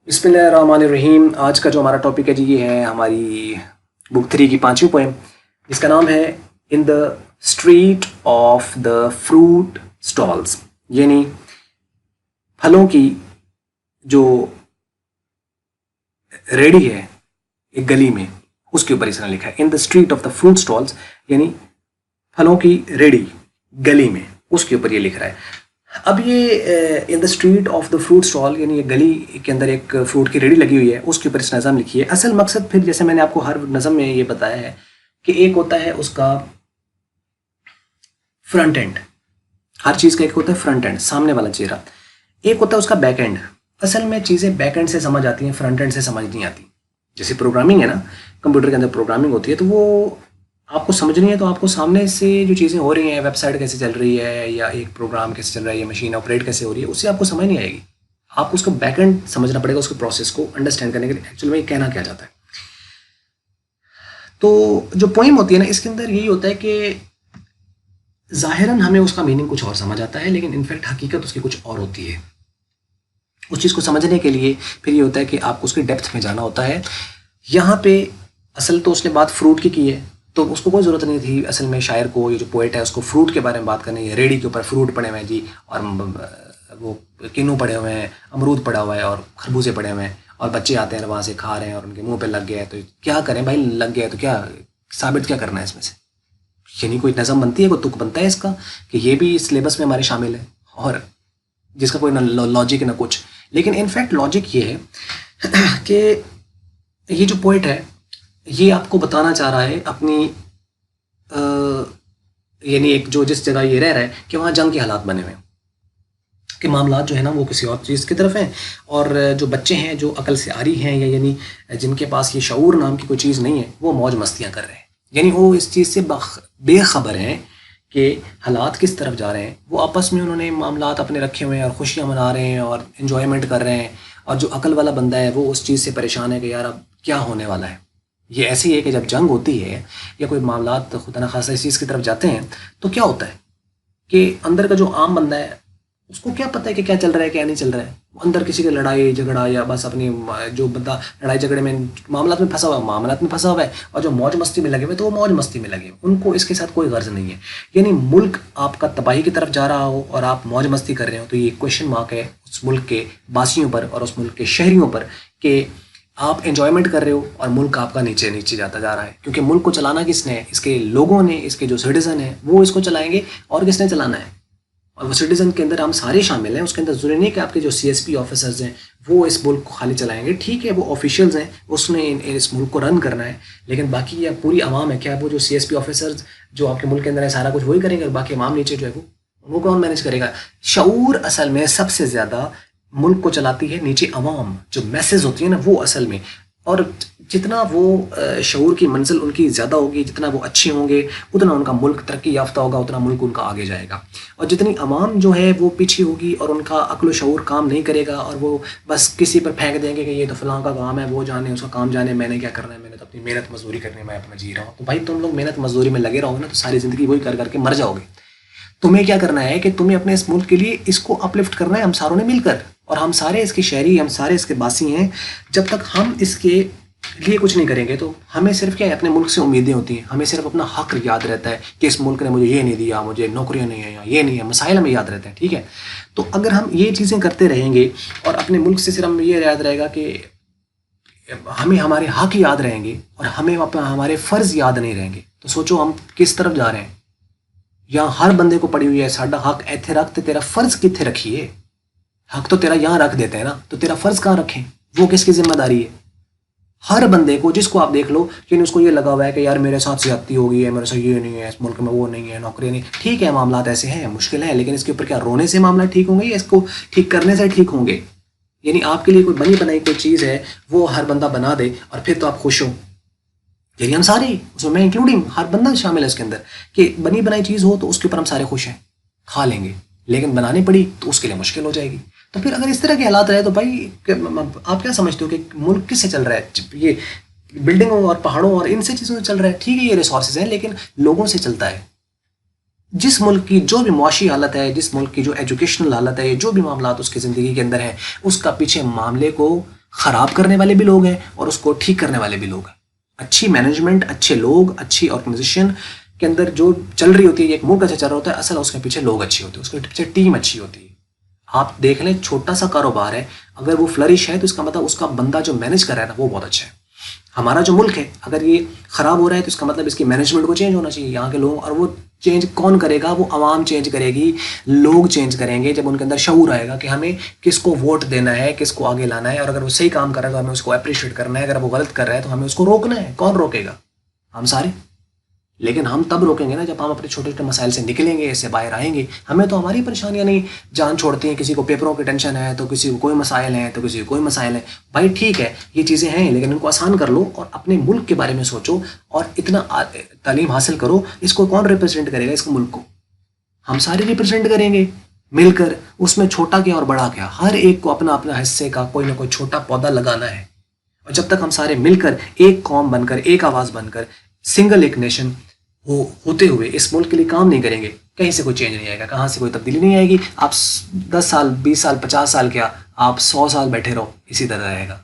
بسم اللہ الرحمن الرحیم. آج کا جو ہمارا ٹاپک ہے جی یہ ہے ہماری بک 3 کی 5ویں پوئم جس کا نام ہے in the street of the fruit stalls, یعنی پھلوں کی جو ریڑھی ہے ایک گلی میں، اس کے اوپر اس نے لکھا ہے in the street of the fruit stalls, یعنی پھلوں کی ریڑھی گلی میں، اس کے اوپر یہ لکھ رہا ہے. اب یہ in the street of the fruit stall یعنی یہ گلی کے اندر ایک فروٹ کی ریڑھی لگی ہوئی ہے، اس کے اوپر اس نظم لکھی ہے. اصل مقصد پھر جیسے میں نے آپ کو ہر نظم میں یہ بتایا ہے کہ ایک ہوتا ہے اس کا فرنٹ اینڈ، ہر چیز کا ایک ہوتا ہے فرنٹ اینڈ، سامنے والا چہرہ، ایک ہوتا ہے اس کا بیک اینڈ. اصل میں چیزیں بیک اینڈ سے سمجھ آتی ہیں، فرنٹ اینڈ سے سمجھ نہیں آتی. جیسے پروگرامنگ ہے نا، کمپیوٹر کے اندر پروگرامنگ ہوتی ہے تو وہ آپ کو سمجھنی ہے تو آپ کو سامنے سے جو چیزیں ہو رہی ہیں، ویب سائٹ کیسے چل رہی ہے یا ایک پروگرام کیسے چل رہا ہے یا مشین آپریٹ کیسے ہو رہی ہے، اس سے آپ کو سمجھ نہیں آئے گی. آپ اس کو بیک اینڈ سمجھنا پڑے گا، اس کے پروسیس کو انڈرسٹینڈ کرنے کے لیے ایکچوئل میں یہ کہنا کیا چاہتا ہے. تو جو پوئم ہوتی ہے نا، اس کے اندر یہی ہوتا ہے کہ ظاہراً ہمیں اس کا میننگ کچھ اور سمجھ آتا ہے، لیکن انفیکٹ حقیقت اس کی کچھ اور ہوتی ہے. اس چیز کو سمجھنے کے لیے پھر یہ ہوتا ہے کہ آپ کو اس کی ڈیپتھ میں جانا ہوتا ہے. یہاں پہ اصل تو اس نے بات فروٹ کی ہے تو اس کو کوئی ضرورت نہیں تھی اصل میں شاعر کو، یہ جو پوئٹ ہے اس کو فروٹ کے بارے میں بات کرنی ہے. ریڑھی کے اوپر فروٹ پڑے ہوئے ہیں جی، اور وہ کینو پڑے ہوئے ہیں، امرود پڑا ہوا ہے اور خربوزے پڑے ہوئے ہیں، اور بچے آتے ہیں وہاں سے کھا رہے ہیں اور ان کے منہ پہ لگ گیا ہے. تو کیا کریں بھائی، لگ گیا ہے تو کیا ثابت کیا کرنا ہے اس میں سے؟ یعنی کوئی نظم بنتی ہے، کوئی تک بنتا ہے اس کا کہ یہ بھی سلیبس میں ہمارے شامل ہے، اور جس کا کوئی نہ لاجک نہ کچھ. لیکن انفیکٹ لاجک یہ ہے کہ یہ جو پوئٹ ہے یہ آپ کو بتانا چاہ رہا ہے اپنی یعنی ایک جو جس جگہ یہ رہ رہا ہے کہ وہاں جنگ کے حالات بنے ہوئے ہیں، کہ معاملات جو ہے نا وہ کسی اور چیز کی طرف ہیں، اور جو بچے ہیں جو عقل سے عاری ہیں یا یعنی جن کے پاس یہ شعور نام کی کوئی چیز نہیں ہے، وہ موج مستیاں کر رہے ہیں. یعنی وہ اس چیز سے بے خبر ہیں کہ حالات کس طرف جا رہے ہیں. وہ آپس میں انہوں نے معاملات اپنے رکھے ہوئے ہیں اور خوشیاں منا رہے ہیں اور انجوائمنٹ کر رہے ہیں، اور جو عقل والا بندہ ہے وہ اس چیز سے پریشان ہے کہ یار اب کیا ہونے والا ہے. یہ ایسے ہی ہے کہ جب جنگ ہوتی ہے یا کوئی معاملات خدا نخواستہ اس چیز کی طرف جاتے ہیں تو کیا ہوتا ہے کہ اندر کا جو عام بندہ ہے اس کو کیا پتہ ہے کہ کیا چل رہا ہے کیا نہیں چل رہا ہے. وہ اندر کسی کے لڑائی جھگڑا یا بس اپنی جو بندہ لڑائی جھگڑے میں معاملات میں پھنسا ہوا ہے اور جو موج مستی میں لگے ہوئے تو وہ موج مستی میں لگے، ان کو اس کے ساتھ کوئی غرض نہیں ہے. یعنی ملک آپ کا تباہی کی طرف جا رہا ہو اور آپ موج مستی کر رہے ہو تو یہ کویشچن مارک ہے اس ملک کے باسیوں پر اور اس ملک کے شہریوں پر کہ آپ انجوائمنٹ کر رہے ہو اور ملک آپ کا نیچے نیچے جاتا جا رہا ہے. کیونکہ ملک کو چلانا کس نے ہے؟ اس کے لوگوں نے، اس کے جو سٹیزن ہیں وہ اس کو چلائیں گے. اور کس نے چلانا ہے؟ اور وہ سٹیزن کے اندر ہم سارے شامل ہیں. اس کے اندر ضروری نہیں کہ آپ کے جو سی ایس پی آفیسرز ہیں وہ اس ملک کو خالی چلائیں گے. ٹھیک ہے، وہ آفیشیلز ہیں، اس نے اس ملک کو رن کرنا ہے، لیکن باقی یہ پوری عوام ہے. کیا وہ جو سی ایس پی آفیسرز جو آپ کے ملک کے اندر ہے سارا کچھ وہی کریں گے اور باقی عوام نیچے جو ہے وہ کون مینیج کرے گا؟ شعور اصل میں سب سے زیادہ ملک کو چلاتی ہے نیچے عوام. جو میسز ہوتی ہیں نا وہ اصل میں، اور جتنا وہ شعور کی منزل ان کی زیادہ ہوگی، جتنا وہ اچھے ہوں گے اتنا ان کا ملک ترقی یافتہ ہوگا، اتنا ملک ان کا آگے جائے گا. اور جتنی عوام جو ہے وہ پیچھے ہوگی اور ان کا عقل و شعور کام نہیں کرے گا اور وہ بس کسی پر پھینک دیں گے کہ یہ تو فلاں کا کام ہے، وہ جانے اس کا کام جانے، میں نے کیا کرنا ہے، میں نے تو اپنی محنت مزدوری کرنے میں اپنا جی رہا ہوں. تو بھائی تم لوگ محنت مزدوری میں لگے رہو گے نا تو ساری زندگی وہی کر کے مر جاؤ گے. تمہیں کیا کرنا ہے کہ تمہیں اپنے اس ملک کے لیے اس کو اپلفٹ کرنا ہے، ہم ساروں نے مل کر. اور ہم سارے اس کے شہری، ہم سارے اس کے باسی ہیں. جب تک ہم اس کے لیے کچھ نہیں کریں گے تو ہمیں صرف کیا ہے، اپنے ملک سے امیدیں ہوتی ہیں. ہمیں صرف اپنا حق یاد رہتا ہے کہ اس ملک نے مجھے یہ نہیں دیا، مجھے نوکریاں نہیں ہیں، یہ نہیں ہے، مسائل ہمیں یاد رہتے ہیں. ٹھیک ہے، تو اگر ہم یہ چیزیں کرتے رہیں گے اور اپنے ملک سے صرف ہم یہ یاد رہے گا کہ ہمیں ہمارے حق یاد رہیں گے اور ہمیں ہمارے فرض یاد نہیں رہیں گے، تو سوچو ہم کس طرف جا رہے ہیں. یہاں ہر بندے کو پڑی ہوئی ہے ساڈا حق ایتھے رکھ، تے تیرا فرض کتنے رکھیے؟ حق تو تیرا یہاں رکھ دیتے ہیں نا، تو تیرا فرض کہاں رکھیں؟ وہ کس کی ذمہ داری ہے؟ ہر بندے کو، جس کو آپ دیکھ لو کہ اس کو یہ لگا ہوا ہے کہ یار میرے ساتھ زیادتی ہو گئی ہے، میرے ساتھ یہ نہیں ہے، اس ملک میں وہ نہیں ہے، نوکری نہیں. ٹھیک ہے، معاملات ایسے ہیں، مشکل ہے، لیکن اس کے اوپر کیا رونے سے معاملات ٹھیک ہوں گے یا اس کو ٹھیک کرنے سے ٹھیک ہوں گے؟ یعنی آپ کے لیے کوئی بنی بنائی کوئی چیز ہے وہ ہر بندہ بنا دے اور پھر تو آپ خوش ہو. یعنی ہم سارے، اس میں انکلوڈنگ ہر بندہ شامل ہے اس کے اندر، کہ بنی بنائی چیز ہو تو اس کے اوپر ہم سارے خوش ہیں، کھا لیں گے. لیکن بنانی پڑی تو اس کے لیے مشکل ہو جائے گی. تو پھر اگر اس طرح کے حالات رہے تو بھائی آپ کیا سمجھتے ہو کہ ملک کس سے چل رہا ہے؟ یہ بلڈنگوں اور پہاڑوں اور ان سے چیزوں سے چل رہا ہے. ٹھیک ہے، یہ ریسورسز ہیں لیکن لوگوں سے چلتا ہے. جس ملک کی جو بھی معاشی حالت ہے، جس ملک کی جو ایجوکیشنل حالت ہے، جو بھی معاملات اس کی زندگی کے اندر ہیں، اس کا پیچھے معاملے کو خراب کرنے والے بھی لوگ ہیں اور اس کو ٹھیک کرنے والے بھی لوگ ہیں. اچھی مینجمنٹ، اچھے لوگ، اچھی آرگنائزیشن کے اندر جو چل رہی ہوتی ہے، ایک ملک اچھا چل رہا ہوتا ہے، اصل اس کے پیچھے لوگ اچھے ہوتے ہیں، اس کے پیچھے ٹیم اچھی ہوتی ہے. آپ دیکھ لیں چھوٹا سا کاروبار ہے، اگر وہ فلرش ہے تو اس کا مطلب اس کا بندہ جو مینج کر رہا ہے نا وہ بہت اچھا ہے. ہمارا جو ملک ہے اگر یہ خراب ہو رہا ہے تو اس کا مطلب اس کی مینجمنٹ کو چینج ہونا چاہیے یہاں کے لوگ. اور وہ چینج کون کرے گا؟ وہ عوام چینج کرے گی، لوگ چینج کریں گے جب ان کے اندر شعور آئے گا کہ ہمیں کس کو ووٹ دینا ہے، کس کو آگے لانا ہے، اور اگر وہ صحیح کام کر رہا ہے تو ہمیں اس کو اپریشیٹ کرنا ہے، اگر وہ غلط کر رہا ہے تو ہمیں اس کو روکنا ہے. کون روکے گا؟ ہم سارے. لیکن ہم تب روکیں گے نا جب ہم اپنے چھوٹے چھوٹے مسائل سے نکلیں گے، اس سے باہر آئیں گے. ہمیں تو ہماری پریشانیاں نہیں جان چھوڑتی ہیں. کسی کو پیپروں کی ٹینشن ہے تو کسی کو کوئی مسائل ہیں تو کسی کو کوئی مسائل ہیں. بھائی ٹھیک ہے یہ چیزیں ہیں لیکن ان کو آسان کر لو اور اپنے ملک کے بارے میں سوچو اور اتنا تعلیم حاصل کرو. اس کو کون ریپرزینٹ کرے گا؟ اس کو ملک کو ہم سارے ریپرزینٹ کریں گے مل کر. اس میں چھوٹا کیا اور بڑا کیا، ہر ایک کو اپنا اپنا حصے کا کوئی نہ کوئی چھوٹا پودا لگانا ہے. اور جب تک ہم سارے مل کر ایک قوم بن کر، ایک آواز بن کر، سنگل ایک نیشن ہوتے ہوئے اس ملک کے لیے کام نہیں کریں گے، کہیں سے کوئی چینج نہیں آئے گا، کہاں سے کوئی تبدیلی نہیں آئے گی. آپ 10 سال 20 سال 50 سال کیا، آپ 100 سال بیٹھے رہو اسی طرح رہے گا.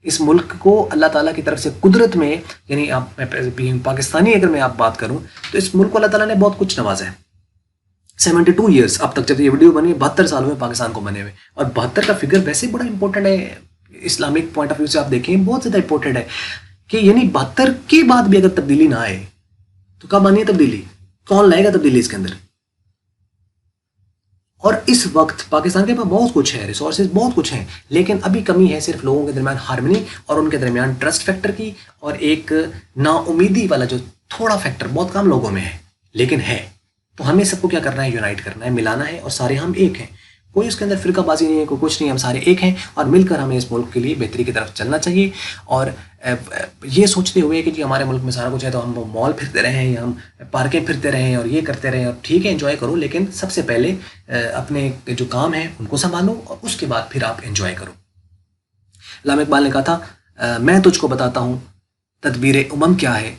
اس ملک کو اللہ تعالیٰ کی طرف سے قدرت میں، یعنی آپ پاکستانی اگر میں آپ بات کروں تو اس ملک کو اللہ تعالیٰ نے بہت کچھ نوازا ہے. 72 ایئرس اب تک جب یہ ویڈیو بنی 72 سال ہوئے پاکستان کو بنے ہوئے. اور 72 کا فگر ویسے بڑا امپورٹنٹ ہے اسلامک پوائنٹ آف ویو سے. آپ دیکھیں بہت زیادہ امپورٹنٹ ہے کہ یعنی 72 کے بعد بھی اگر تبدیلی نہ آئے تو کب آنی ہے تبدیلی؟ کون لائے گا تبدیلی اس کے اندر؟ اور اس وقت پاکستان کے پاس بہت کچھ ہے، ریسورسز بہت کچھ ہیں، لیکن ابھی کمی ہے صرف لوگوں کے درمیان ہارمنی اور ان کے درمیان ٹرسٹ فیکٹر کی، اور ایک نا امیدی والا جو تھوڑا فیکٹر بہت کم لوگوں میں ہے لیکن ہے. تو ہمیں سب کو کیا کرنا ہے؟ یونائٹ کرنا ہے، ملانا ہے، اور سارے ہم ایک ہیں. کوئی اس کے اندر فرقہ بازی نہیں ہے، کوئی کچھ نہیں، ہم سارے ایک ہیں اور مل کر ہمیں اس ملک کے لیے بہتری کی طرف چلنا چاہیے. اور یہ سوچتے ہوئے کہ جی ہمارے ملک میں سارا کچھ ہے تو ہم مال پھرتے رہیں یا ہم پارکیں پھرتے رہیں اور یہ کرتے رہیں، اور ٹھیک ہے انجوائے کرو لیکن سب سے پہلے اپنے جو کام ہیں ان کو سنبھالو اور اس کے بعد پھر آپ انجوائے کرو. علامہ اقبال نے کہا تھا میں تجھ کو بتاتا ہوں تدبیر امم کیا ہے،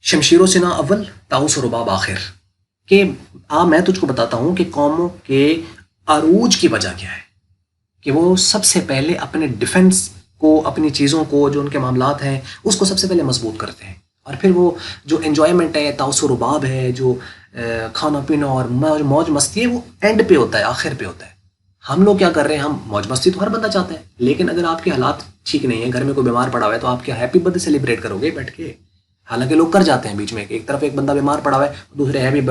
شمشیر و سنا اول طاؤس و رباب آخر. کہ میں تجھ کو بتاتا ہوں کہ قوموں کے عروج کی وجہ کیا ہے، کہ وہ سب سے پہلے اپنے ڈیفنس کو، اپنی چیزوں کو، جو ان کے معاملات ہیں اس کو سب سے پہلے مضبوط کرتے ہیں، اور پھر وہ جو انجوائمنٹ ہے، طاؤس و رباب ہے، جو کھانا پینا اور موج مستی ہے، وہ اینڈ پہ ہوتا ہے، آخر پہ ہوتا ہے. ہم لوگ کیا کر رہے ہیں؟ ہم موج مستی تو ہر بندہ چاہتا ہے، لیکن اگر آپ کے حالات ٹھیک نہیں ہیں، گھر میں کوئی بیمار پڑا ہوا ہے تو آپ کیا ہیپی برتھ ڈے سیلیبریٹ کرو گے بیٹھ کے؟ حالانکہ لوگ کر جاتے ہیں بیچ میں، ایک طرف ایک بندہ بیمار پڑا ہوا ہے، دوسرے ہیپی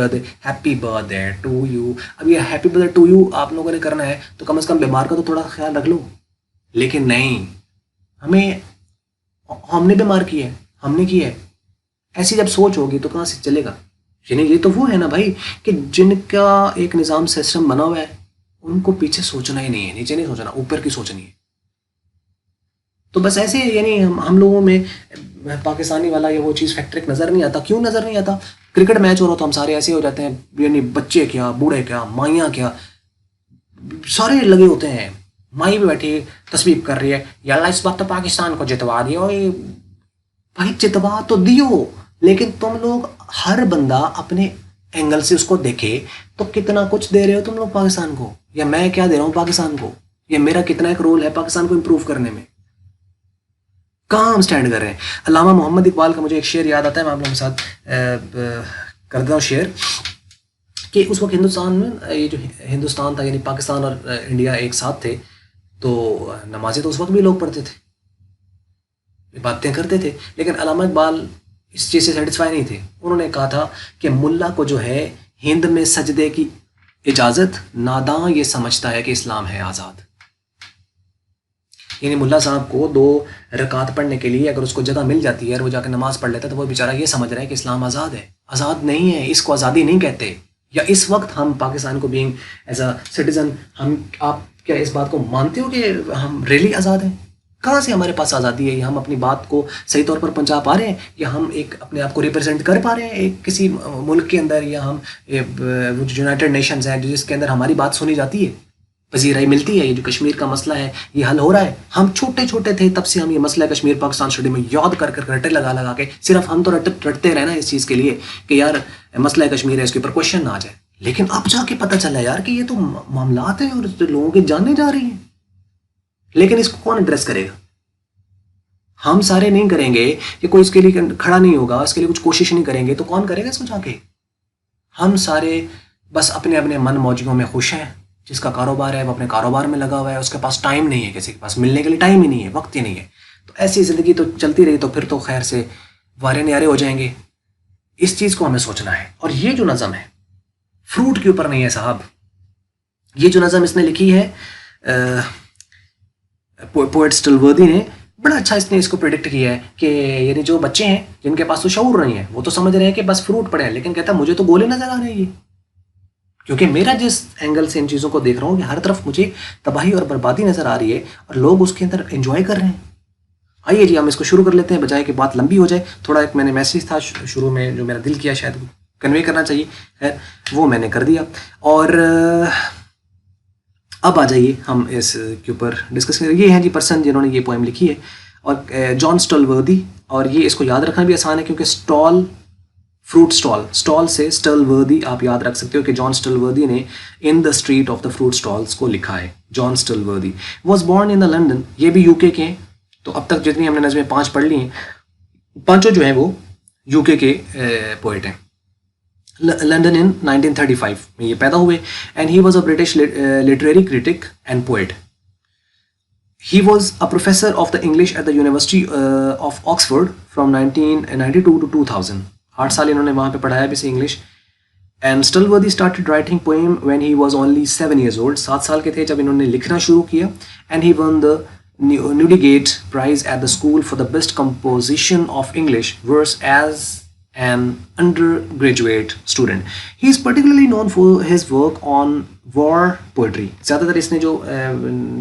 برتھ ڈے ٹو یو. اب یہ ہیپی برتھ ڈے ٹو یو آپ لوگوں نے کرنا ہے تو کم از کم بیمار کا تو تھوڑا خیال رکھ لو. لیکن نہیں، ہم نے بیمار کیا ہے، ہم نے کیا ہے. ایسی جب سوچ ہوگی تو کہاں سے چلے گا؟ یعنی یہ تو وہ ہے نا بھائی کہ جن کا ایک نظام سسٹم بنا ہوا ہے ان کو پیچھے سوچنا ہی نہیں ہے، نیچے نہیں سوچنا، اوپر کی سوچنی ہے. تو بس ایسے یعنی ہم لوگوں میں پاکستانی والا یہ وہ چیز فیکٹر ایک نظر نہیں آتا. کیوں نظر نہیں آتا؟ کرکٹ میچ ہو رہا تو ہم سارے ایسے ہو جاتے ہیں، یعنی بچے کیا، بوڑھے کیا، مائیاں کیا، سارے لگے ہوتے ہیں. مائی بھی بیٹھی تصویب کر رہی ہے یا اللہ اس بات تو پاکستان کو جتوا دیو. بھائی جتوا تو دیو، لیکن تم لوگ ہر بندہ اپنے اینگل سے اس کو دیکھے تو کتنا کچھ دے رہے ہو تم لوگ پاکستان کو، یا میں کیا دے رہا ہوں پاکستان کو، یا میرا کتنا ایک رول ہے پاکستان کو امپروو کرنے میں. کہاں ہم سٹینڈ کر رہے ہیں؟ علامہ محمد اقبال کا مجھے ایک شعر یاد آتا ہے، میں آپ لوگوں کے ساتھ کرتا ہوں شعر. کہ اس وقت ہندوستان میں یہ جو ہندوستان تھا یعنی پاکستان اور انڈیا ایک ساتھ تھے، تو نمازیں تو اس وقت بھی لوگ پڑھتے تھے، عبادتیں کرتے تھے، لیکن علامہ اقبال اس چیز سے سیٹسفائی نہیں تھے. انہوں نے کہا تھا کہ ملا کو جو ہے ہند میں سجدے کی اجازت، ناداں یہ سمجھتا ہے کہ اسلام ہے آزاد. یعنی ملا صاحب کو 2 رکعت پڑھنے کے لیے اگر اس کو جگہ مل جاتی ہے اور وہ جا کے نماز پڑھ لیتا ہے تو وہ بیچارہ یہ سمجھ رہا ہے کہ اسلام آزاد ہے. آزاد نہیں ہے، اس کو آزادی نہیں کہتے. یا اس وقت ہم پاکستان کو بینگ ایز اے سٹیزن، آپ کیا اس بات کو مانتے ہو کہ ہم ریلی آزاد ہیں؟ کہاں سے ہمارے پاس آزادی ہے؟ یا ہم اپنی بات کو صحیح طور پر پہنچا پا رہے ہیں، یا ہم ایک اپنے آپ کو ریپرزینٹ کر پا رہے ہیں ایک کسی ملک کے اندر، یا ہم وہ جو یونائٹڈ نیشنز ہیں جس کے اندر ہماری بات سنی جاتی ہے، پذیرائی ملتی ہے. یہ جو کشمیر کا مسئلہ ہے یہ حل ہو رہا ہے. ہم چھوٹے چھوٹے تھے تب سے ہم یہ مسئلہ کشمیر پاکستان اسٹڈی میں یاد کر کر رٹے لگا لگا کے، صرف ہم تو رٹتے رہنا اس چیز کے لیے کہ یار مسئلہ کشمیر ہے، اس کے اوپر کوشچن نہ آ جائے. لیکن اب جا کے پتہ چلا یار کہ یہ تو معاملات ہیں اور لوگوں کی جانیں جا رہی ہیں. لیکن اس کو کون ایڈریس کرے گا؟ ہم سارے نہیں کریں گے کہ کوئی اس کے لیے کھڑا نہیں ہوگا، اس کے لیے کچھ کوشش نہیں کریں گے، تو کون کرے گا اس کو جا کے؟ ہم سارے بس اپنے اپنے من موجیوں میں خوش ہیں. جس کا کاروبار ہے وہ اپنے کاروبار میں لگا ہوا ہے، اس کے پاس ٹائم نہیں ہے، کسی کے پاس ملنے کے لیے ٹائم ہی نہیں ہے، وقت ہی نہیں ہے. تو ایسی زندگی تو چلتی رہی تو پھر تو خیر سے وارے نیارے ہو جائیں گے. اس چیز کو ہمیں سوچنا ہے. اور یہ جو نظم ہے فروٹ کے اوپر نہیں ہے صاحب. یہ جو نظم اس نے لکھی ہے پوئٹ اسٹلوردی نے، بڑا اچھا اس نے اس کو پریڈکٹ کیا ہے کہ یعنی جو بچے ہیں جن کے پاس تو شعور نہیں ہے وہ تو سمجھ رہے ہیں کہ بس فروٹ پڑے ہیں، لیکن کہتا ہے مجھے تو گولے نظر آ رہے ہیں یہ، کیونکہ میرا جس اینگل سے ان چیزوں کو دیکھ رہا ہوں کہ ہر طرف مجھے تباہی اور بربادی نظر آ رہی ہے اور لوگ اس کے اندر انجوائے کر رہے ہیں. آئیے جی ہم اس کو شروع کر لیتے ہیں بجائے کہ بات لمبی ہو جائے. تھوڑا ایک میں نے میسیج تھا شروع میں جو میرا دل کیا شاید کنوے کرنا چاہیے ہے وہ میں نے کر دیا. اور اب آ جائیے ہم اس کے اوپر ڈسکس کریں. یہ ہیں جی پرسن جنہوں نے یہ پوئم لکھی ہے، اور جان اسٹلوردی. اور یہ اس کو یاد رکھنا بھی آسان ہے کیونکہ اسٹال فروٹ اسٹال سے اسٹلوردی آپ یاد رکھ سکتے ہو کہ جان اسٹلوردی نے in the street of the fruit stalls کو لکھا ہے. Jon Stallworthy was born in the London. یہ بھی یو کے ہیں. تو اب تک جتنی ہم نے نظمیں 5 پڑھ لی ہیں، پانچوں جو ہیں وہ یو کے پوئٹ ہیں. لنڈن ان 1935 میں یہ پیدا ہوئے. And he was a British literary critic and poet. He was a professor of the English at the university of Oxford from 1992 to 2000. 8 سال انہوں نے وہاں پہ پڑھایا بھی سے English. And Stallworthy started writing poem when he was only 7 years old. 7 سال کے تھے جب انہوں نے لکھنا شروع کیا. And he one the Newdigate Prize at the school for the best composition of English verse as an undergraduate student. He is particularly known for his work on war poetry. زیادہ تر اس نے جو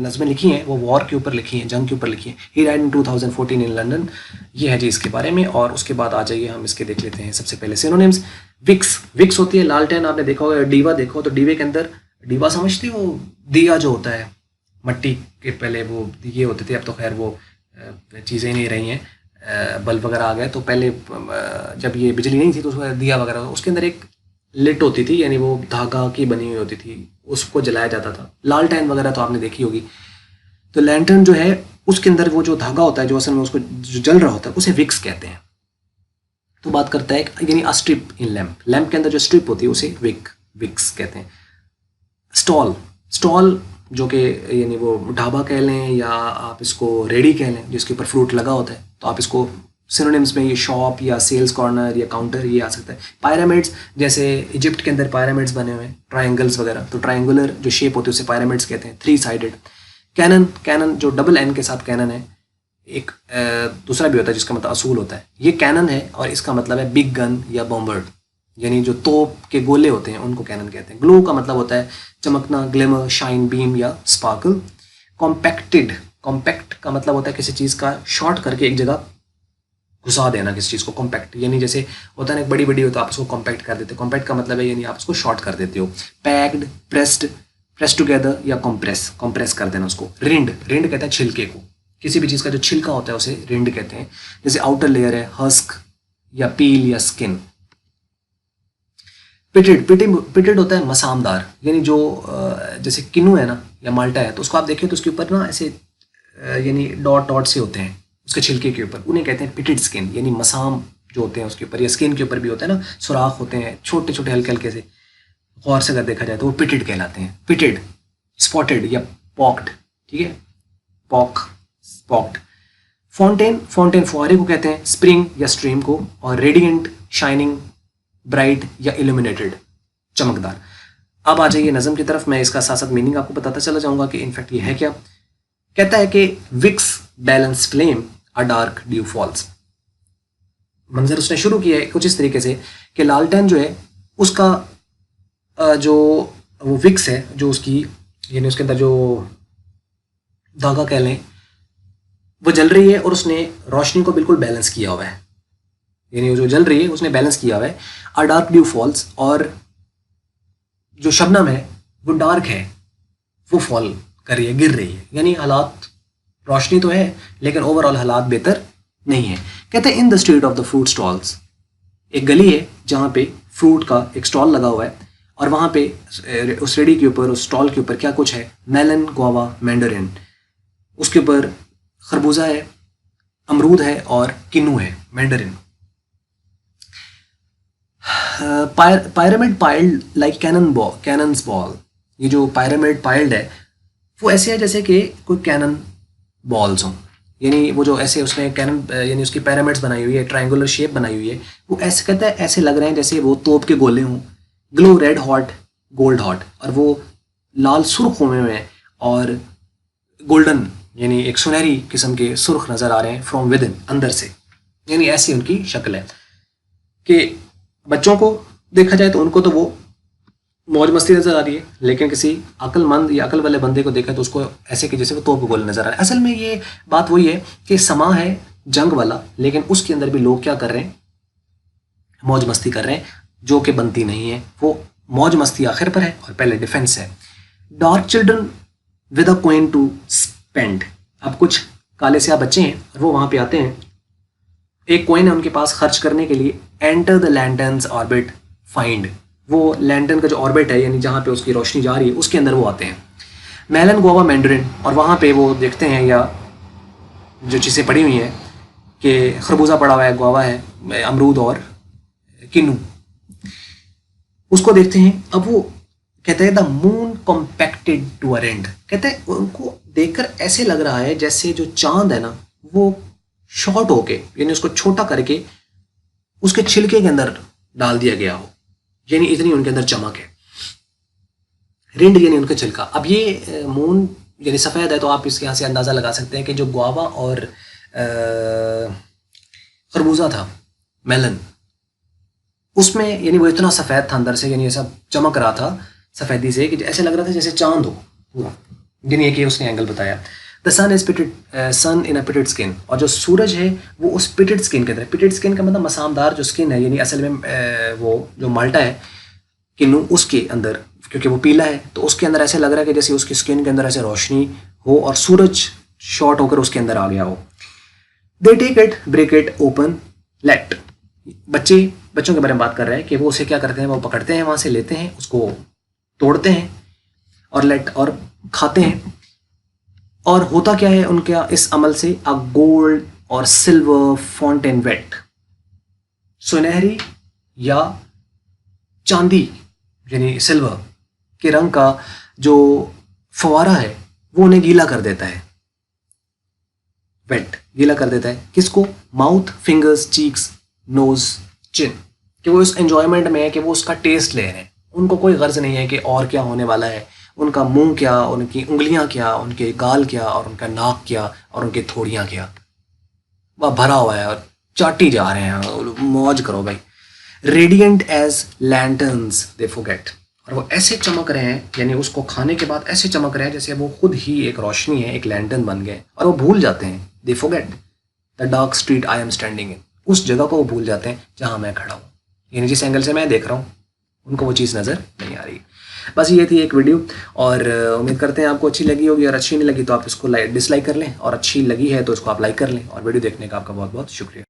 نظمیں لکھی ہیں وہ وار کے اوپر لکھی ہیں، جنگ کے اوپر لکھی ہیں. He died in 2014 in London. یہ ہے جی اس کے بارے میں. اور اس کے بعد آ جائیے ہم اس کے دیکھ لیتے ہیں سب سے پہلے سینونیمز. وکس ہوتی ہے لالٹین. آپ نے دیکھا ہوگا ڈیوا دیکھو تو ڈیوے کے اندر ڈیوا سمجھتے ہو دیا جو ہوتا ہے مٹی کے، پہلے وہ یہ ہوتے تھے، اب تو خیر وہ چیزیں نہیں رہی ہیں، بلب وغیرہ آ گئے. تو پہلے جب یہ بجلی نہیں تھی تو اس کا دیا وغیرہ اس کے اندر ایک لٹ ہوتی تھی، یعنی وہ دھاگا کی بنی ہوئی ہوتی تھی، اس کو جلایا جاتا تھا. لالٹین وغیرہ تو آپ نے دیکھی ہوگی. تو لینٹرن جو ہے اس کے اندر وہ جو دھاگا ہوتا ہے جو اصل میں اس کو جو جل رہا ہوتا ہے اسے وکس کہتے ہیں. تو بات کرتا ہے یعنی اسٹرپ ان لیمپ. لیمپ کے اندر جو اسٹرپ ہوتی ہے اسے وکس کہتے ہیں. اسٹال جو کہ یعنی وہ ڈھابا کہہ لیں یا آپ اس کو ریڑھی کہہ لیں جس کے اوپر فروٹ لگا ہوتا ہے، تو آپ اس کو سینونیمز میں یہ شاپ یا سیلز کارنر یا کاؤنٹر یہ آ سکتا ہے. پیرامڈس جیسے ایجپٹ کے اندر پیرامڈس بنے ہوئے ہیں، ٹرائنگلس وغیرہ، تو ٹرائنگولر جو شیپ ہوتی ہے اسے پیرامڈس کہتے ہیں. 3 sided. کینن جو ڈبل این کے ساتھ کینن ہے. ایک دوسرا بھی ہوتا ہے جس کا مطلب اصول ہوتا ہے. یہ کینن ہے اور اس کا مطلب ہے بگ گن یا بومبرڈ، یعنی جو توپ کے گولے ہوتے ہیں ان کو کینن کہتے ہیں. گلو کا مطلب ہوتا ہے چمکنا، گلیمر، شائن، بیم یا اسپارکل. کمپیکٹ کا مطلب ہوتا ہے کسی چیز کا شارٹ کر کے ایک جگہ گھسا دینا کسی چیز کو. کمپیکٹ یعنی جیسے ہوتا ہے نا ایک بڑی ہوتا ہے آپ اس کو کمپیکٹ کر دیتے. کمپیکٹ کا مطلب ہے یعنی آپ اس کو شارٹ کر دیتے ہو. پیکڈ، پریس ٹوگیدر یا کمپریس کر دینا اس کو. رنڈ کہتے ہیں چھلکے کو. کسی بھی چیز کا جو چھلکا ہوتا ہے اسے رنڈ کہتے ہیں. جیسے آؤٹر لیئر ہے ہسک یا پیل یا اسکن. پٹڈ ہوتا ہے مسامدار، یعنی جو جیسے کنو ہے نا یا مالٹا ہے تو اس کو آپ دیکھیں تو اس کے اوپر نا ایسے یعنی ڈاٹ سے ہوتے ہیں اس کے چھلکے کے اوپر، انہیں کہتے ہیں پٹڈ اسکن، یعنی مسام جو ہوتے ہیں اس کے اوپر. یا اسکن کے اوپر بھی ہوتا ہے نا سوراخ ہوتے ہیں چھوٹے ہلکے سے. غور سے اگر دیکھا جائے تو وہ پٹڈ کہلاتے ہیں. پٹڈ، اسپاٹڈ یا پاکڈ. ٹھیک ہے، پاکڈ. فاؤنٹین فوارے کو کہتے ہیں. اسپرنگ یا اسٹریم کو. اور ریڈینٹ، شائننگ، برائٹ یا ایلومینیٹڈ، چمکدار. اب آ جائیے نظم کی طرف. میں اس کا ساتھ میننگ آپ کو بتاتا چلا جاؤں گا کہ انفیکٹ یہ ہے کیا. کہتا ہے کہ وکس بیلنس فلیم ا ڈارک ڈیو فالس. منظر اس نے شروع کیا ہے کچھ اس طریقے سے کہ لالٹین جو ہے اس کا جو وہ وکس ہے جو اس کی یعنی اس کے اندر جو دھاگا کہہ لیں وہ جل رہی ہے اور اس نے روشنی کو بالکل بیلنس کیا ہوا ہے. یعنی جو جل رہی ہے اس نے بیلنس کیا ہوا ہے. ا ڈارک ڈیو فالس، اور جو شبنم ہے وہ ڈارک ہے، وہ فال کر رہی ہے، گر رہی ہے. یعنی حالات روشنی تو ہے لیکن اوور آل حالات بہتر نہیں ہیں. کہتے ہیں in the street of the fruit stalls. ایک گلی ہے جہاں پہ فروٹ کا ایک اسٹال لگا ہوا ہے اور وہاں پہ اس ریڈی کے اوپر اس اسٹال کے اوپر کیا کچھ ہے، میلن، گووا، مینڈرن. اس کے اوپر خربوزہ ہے، امرود ہے اور کنو ہے، مینڈرن. پیرامڈ پائلڈ لائک کیننز بال. یہ جو پیرامڈ پائلڈ ہے وہ ایسے ہے جیسے کہ کوئی کینن بالز ہوں، یعنی وہ جو ایسے اس نے کینن یعنی اس کی پیرامڈس بنائی ہوئی ہے، ٹرائنگولر شیپ بنائی ہوئی ہے، وہ ایسے کہتا ہے ایسے لگ رہے ہیں جیسے وہ توپ کے گولے ہوں. گلو ریڈ ہاٹ گولڈ ہاٹ، اور وہ لال سرخ ہوئے ہوئے ہیں اور گولڈن یعنی ایک سنہری قسم کے سرخ نظر آ رہے ہیں فرام ود ان، اندر سے. یعنی ایسی ان کی شکل ہے کہ بچوں کو دیکھا جائے تو ان کو تو وہ موج مستی نظر آ رہی ہے، لیکن کسی عقل مند یا عقل والے بندے کو دیکھا تو اس کو ایسے کہ جیسے وہ توپ کے گولے نظر آ رہے ہیں. اصل میں یہ بات وہی ہے کہ سما ہے جنگ والا، لیکن اس کے اندر بھی لوگ کیا کر رہے ہیں، موج مستی کر رہے ہیں، جو کہ بنتی نہیں ہے. وہ موج مستی آخر پر ہے اور پہلے ڈیفنس ہے. Dark children with a coin to spend. اب کچھ کالے سیاہ بچے ہیں اور وہ وہاں پہ آتے ہیں، ایک کوئن ہے ان کے پاس خرچ کرنے کے لیے. Enter the lanterns orbit find. وہ لینٹرن کا جو آربٹ ہے یعنی جہاں پہ اس کی روشنی جا رہی ہے اس کے اندر وہ آتے ہیں. میلن گووا مینڈرن، اور وہاں پہ وہ دیکھتے ہیں یا جو چیزیں پڑی ہوئی ہیں کہ خربوزہ پڑا ہوا ہے، گووا ہے، امرود اور کنو، اس کو دیکھتے ہیں. اب وہ کہتے ہیں دا مون کمپیکٹڈ ٹو ار اینڈ. کہتے ہیں ان کو دیکھ کر ایسے لگ رہا ہے جیسے جو چاند ہے نا وہ شارٹ ہو کے یعنی اس کو چھوٹا کر کے اس کے چھلکے کے اندر ڈال دیا گیا ہو، یعنی اتنی ان کے اندر چمک ہے. رنڈ یعنی ان کا چھلکا. اب یہ مون یعنی سفید ہے تو آپ اس کے یہاں سے اندازہ لگا سکتے ہیں کہ جو گووا اور خربوزہ تھا میلن، اس میں یعنی وہ اتنا سفید تھا اندر سے، یعنی یہ سب چمک رہا تھا سفیدی سے کہ ایسے لگ رہا تھا جیسے چاند ہو پورا. یعنی یہ کہ اس نے اینگل بتایا. دا سن ان اے پٹڈ اسکن. اور جو سورج ہے وہ اس پٹڈ اسکن کے اندر. پٹڈ اسکن کا مطلب مسامدار جو اسکن ہے، یعنی اصل میں وہ جو مالٹا ہے کنو اس کے اندر، کیونکہ وہ پیلا ہے تو اس کے اندر ایسے لگ رہا ہے کہ جیسے اس کی اسکن کے اندر ایسے روشنی ہو اور سورج شارٹ ہو کر اس کے اندر آ گیا ہو. They take it break it open let. بچوں کے بارے میں بات کر رہے ہیں کہ وہ اسے کیا کرتے ہیں، وہ پکڑتے ہیں، وہاں سے لیتے ہیں، اس کو توڑتے ہیں اور کھاتے ہیں. اور ہوتا کیا ہے ان کا اس عمل سے، ا گولڈ اور سلور فاؤنٹین ویٹ. سنہری یا چاندی یعنی سلور کے رنگ کا جو فوارہ ہے وہ انہیں گیلا کر دیتا ہے. ویٹ گیلا کر دیتا ہے کس کو؟ ماؤتھ، فنگرز، چیکس، نوز، چن. کہ وہ اس انجوائمنٹ میں ہے کہ وہ اس کا ٹیسٹ لے رہے ہیں. ان کو کوئی غرض نہیں ہے کہ اور کیا ہونے والا ہے، ان کا منہ کیا، ان کی انگلیاں کیا، ان کے گال کیا، اور ان کا ناک کیا، اور ان کی تھوڑیاں کیا. وہ بھرا ہوا ہے اور چاٹی جا رہے ہیں. موج کرو بھائی. ریڈینٹ ایز لینٹرنز دے فورگیٹ. اور وہ ایسے چمک رہے ہیں یعنی اس کو کھانے کے بعد ایسے چمک رہے ہیں جیسے وہ خود ہی ایک روشنی ہے، ایک لینٹرن بن گئے، اور وہ بھول جاتے ہیں. They forget the dark street I am standing in. اس جگہ کو وہ بھول جاتے ہیں جہاں میں کھڑا ہوں، یعنی جس اینگل سے میں دیکھ رہا ہوں ان کو وہ چیز نظر نہیں آ رہی. بس یہ تھی ایک ویڈیو، اور امید کرتے ہیں آپ کو اچھی لگی ہوگی. اور اچھی نہیں لگی تو آپ اس کو ڈس لائک کر لیں، اور اچھی لگی ہے تو اس کو آپ لائک کر لیں. اور ویڈیو دیکھنے کا آپ کا بہت بہت شکریہ.